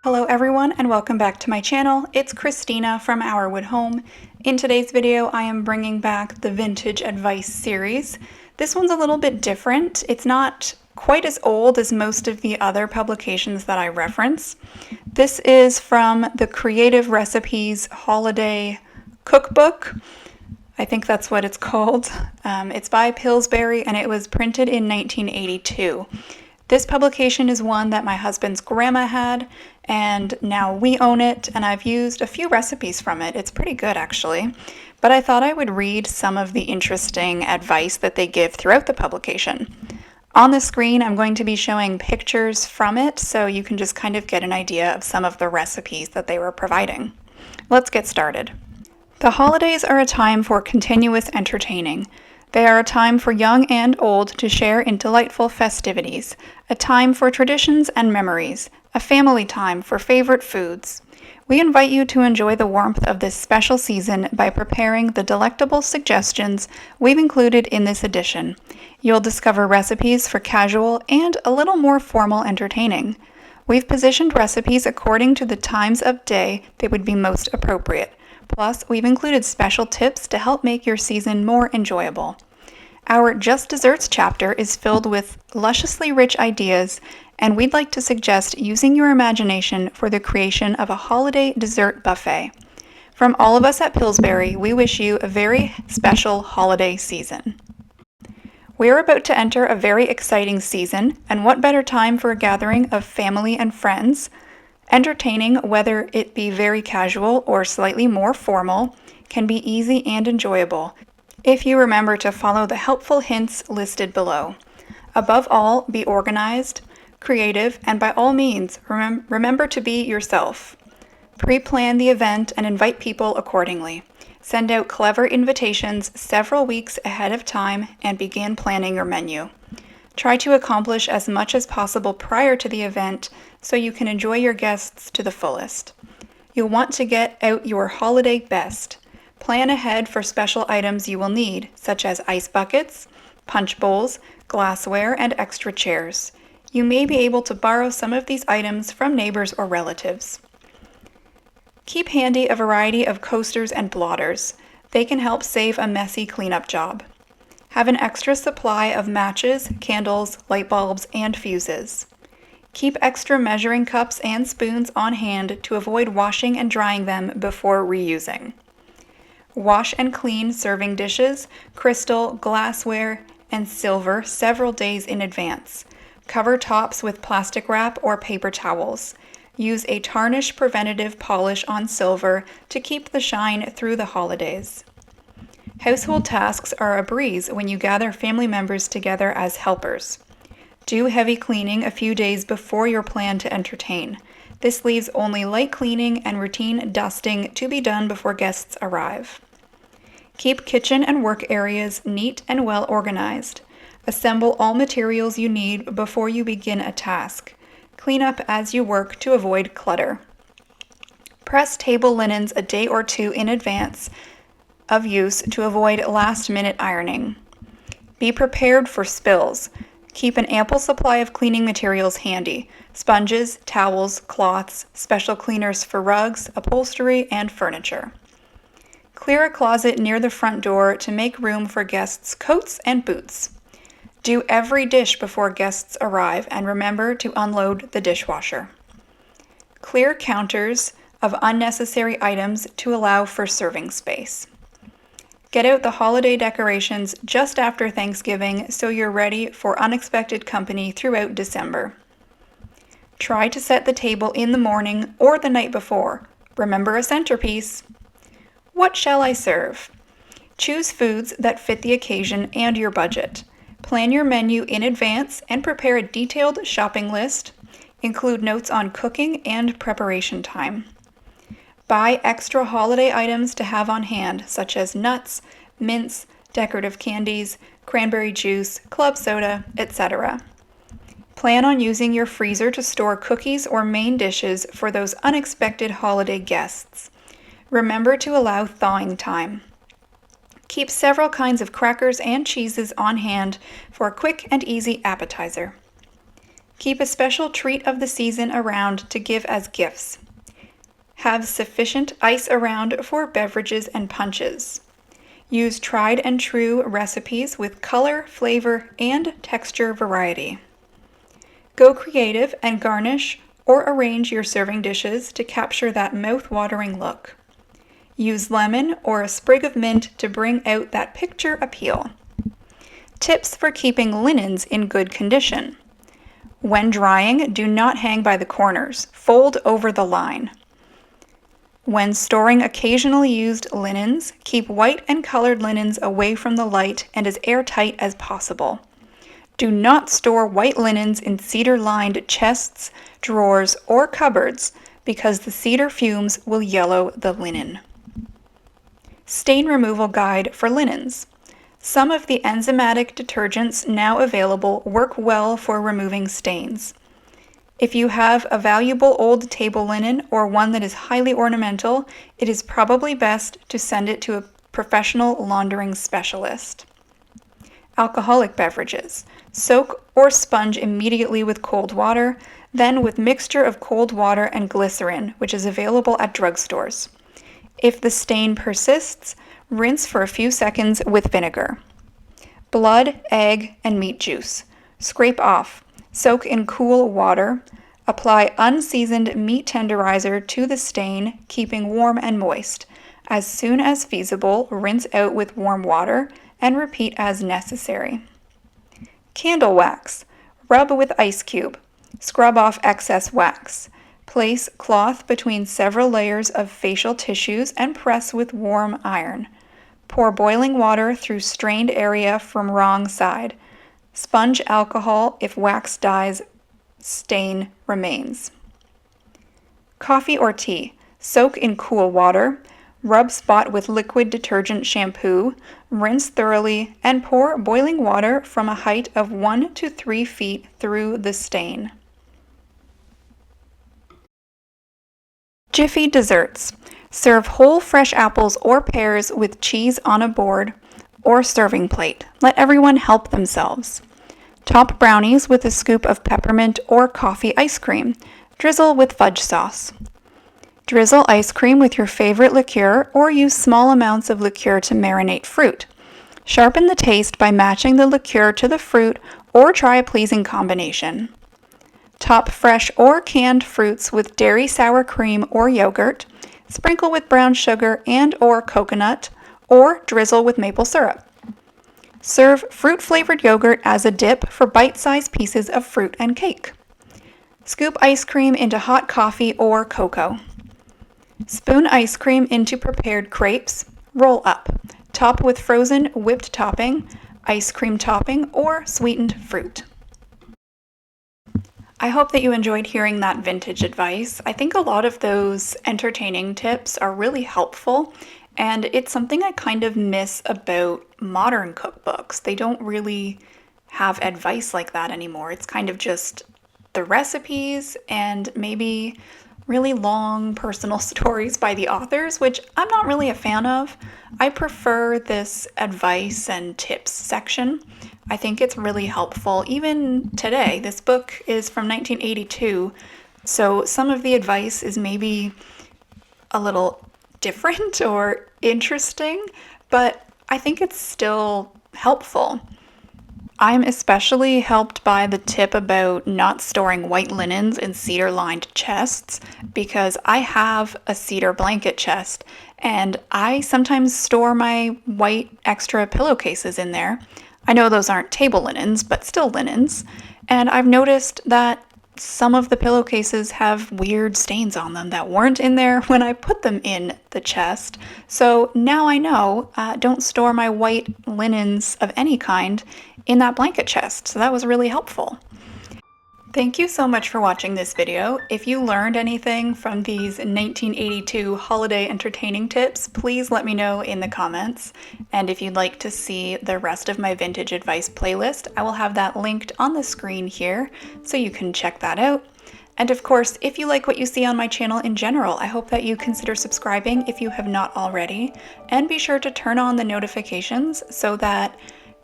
Hello everyone and welcome back to my channel. It's Christina from Our Wood Home. In today's video I am bringing back the Vintage Advice series. This one's a little bit different. It's not quite as old as most of the other publications that I reference. This is from the Creative Recipes Holiday Cookbook. I think that's what it's called. It's by Pillsbury and it was printed in 1982. This publication is one that my husband's grandma had, and now we own it, and I've used a few recipes from it. It's pretty good, actually. But I thought I would read some of the interesting advice that they give throughout the publication. On the screen, I'm going to be showing pictures from it, so you can just kind of get an idea of some of the recipes that they were providing. Let's get started. The holidays are a time for continuous entertaining. They are a time for young and old to share in delightful festivities, a time for traditions and memories, a family time for favorite foods. We invite you to enjoy the warmth of this special season by preparing the delectable suggestions we've included in this edition. You'll discover recipes for casual and a little more formal entertaining. We've positioned recipes according to the times of day they would be most appropriate. Plus, we've included special tips to help make your season more enjoyable. Our Just Desserts chapter is filled with lusciously rich ideas, and we'd like to suggest using your imagination for the creation of a holiday dessert buffet. From all of us at Pillsbury, we wish you a very special holiday season. We're about to enter a very exciting season, and what better time for a gathering of family and friends? Entertaining, whether it be very casual or slightly more formal, can be easy and enjoyable if you remember to follow the helpful hints listed below. Above all, be organized, creative, and by all means, remember to be yourself. Pre-plan the event and invite people accordingly. Send out clever invitations several weeks ahead of time and begin planning your menu. Try to accomplish as much as possible prior to the event so you can enjoy your guests to the fullest. You'll want to get out your holiday best. Plan ahead for special items you will need, such as ice buckets, punch bowls, glassware, and extra chairs. You may be able to borrow some of these items from neighbors or relatives. Keep handy a variety of coasters and blotters. They can help save a messy cleanup job. Have an extra supply of matches, candles, light bulbs, and fuses. Keep extra measuring cups and spoons on hand to avoid washing and drying them before reusing. Wash and clean serving dishes, crystal, glassware, and silver several days in advance. Cover tops with plastic wrap or paper towels. Use a tarnish preventative polish on silver to keep the shine through the holidays. Household tasks are a breeze when you gather family members together as helpers. Do heavy cleaning a few days before your plan to entertain. This leaves only light cleaning and routine dusting to be done before guests arrive. Keep kitchen and work areas neat and well organized. Assemble all materials you need before you begin a task. Clean up as you work to avoid clutter. Press table linens a day or two in advance of use to avoid last-minute ironing. Be prepared for spills. Keep an ample supply of cleaning materials handy: sponges, towels, cloths, special cleaners for rugs, upholstery, and furniture. Clear a closet near the front door to make room for guests' coats and boots. Do every dish before guests arrive and remember to unload the dishwasher. Clear counters of unnecessary items to allow for serving space. Get out the holiday decorations just after Thanksgiving so you're ready for unexpected company throughout December. Try to set the table in the morning or the night before. Remember a centerpiece. What shall I serve? Choose foods that fit the occasion and your budget. Plan your menu in advance and prepare a detailed shopping list. Include notes on cooking and preparation time. Buy extra holiday items to have on hand, such as nuts, mints, decorative candies, cranberry juice, club soda, etc. Plan on using your freezer to store cookies or main dishes for those unexpected holiday guests. Remember to allow thawing time. Keep several kinds of crackers and cheeses on hand for a quick and easy appetizer. Keep a special treat of the season around to give as gifts. Have sufficient ice around for beverages and punches. Use tried and true recipes with color, flavor, and texture variety. Go creative and garnish or arrange your serving dishes to capture that mouth-watering look. Use lemon or a sprig of mint to bring out that picture appeal. Tips for keeping linens in good condition. When drying, do not hang by the corners. Fold over the line. When storing occasionally used linens, keep white and colored linens away from the light and as airtight as possible. Do not store white linens in cedar-lined chests, drawers, or cupboards because the cedar fumes will yellow the linen. Stain removal guide for linens. Some of the enzymatic detergents now available work well for removing stains. If you have a valuable old table linen or one that is highly ornamental, it is probably best to send it to a professional laundering specialist. Alcoholic beverages. Soak or sponge immediately with cold water, then with mixture of cold water and glycerin, which is available at drugstores. If the stain persists, rinse for a few seconds with vinegar. Blood, egg, and meat juice. Scrape off. Soak in cool water. Apply unseasoned meat tenderizer to the stain, keeping warm and moist. As soon as feasible, rinse out with warm water and repeat as necessary. Candle wax. Rub with ice cube. Scrub off excess wax. Place cloth between several layers of facial tissues and press with warm iron. Pour boiling water through strained area from wrong side. Sponge alcohol if wax dyes, stain remains. Coffee or tea. Soak in cool water. Rub spot with liquid detergent shampoo, rinse thoroughly, and pour boiling water from a height of 1 to 3 feet through the stain. Jiffy desserts. Serve whole fresh apples or pears with cheese on a board or serving plate. Let everyone help themselves. Top brownies with a scoop of peppermint or coffee ice cream. Drizzle with fudge sauce. Drizzle ice cream with your favorite liqueur or use small amounts of liqueur to marinate fruit. Sharpen the taste by matching the liqueur to the fruit or try a pleasing combination. Top fresh or canned fruits with dairy sour cream or yogurt. Sprinkle with brown sugar and or coconut or drizzle with maple syrup. Serve fruit-flavored yogurt as a dip for bite-sized pieces of fruit and cake. Scoop ice cream into hot coffee or cocoa. Spoon ice cream into prepared crepes, roll up, top with frozen whipped topping, ice cream topping, or sweetened fruit. I hope that you enjoyed hearing that vintage advice. I think a lot of those entertaining tips are really helpful, and it's something I kind of miss about modern cookbooks. They don't really have advice like that anymore. It's kind of just the recipes and maybe really long personal stories by the authors, which I'm not really a fan of. I prefer this advice and tips section. I think it's really helpful even today. This book is from 1982, so some of the advice is maybe a little different or interesting, but I think it's still helpful. I'm especially helped by the tip about not storing white linens in cedar-lined chests because I have a cedar blanket chest and I sometimes store my white extra pillowcases in there. I know those aren't table linens, but still linens. And I've noticed that some of the pillowcases have weird stains on them that weren't in there when I put them in the chest. So now I know, don't store my white linens of any kind in that blanket chest. So that was really helpful. Thank you so much for watching this video. If you learned anything from these 1982 holiday entertaining tips, please let me know in the comments. And if you'd like to see the rest of my vintage advice playlist, I will have that linked on the screen here, so you can check that out. And of course, if you like what you see on my channel in general, I hope that you consider subscribing if you have not already, and be sure to turn on the notifications so that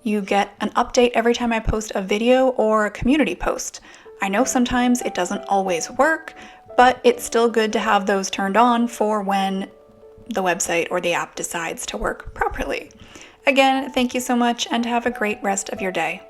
You get an update every time I post a video or a community post. I know sometimes it doesn't always work, but it's still good to have those turned on for when the website or the app decides to work properly. Again, thank you so much and have a great rest of your day.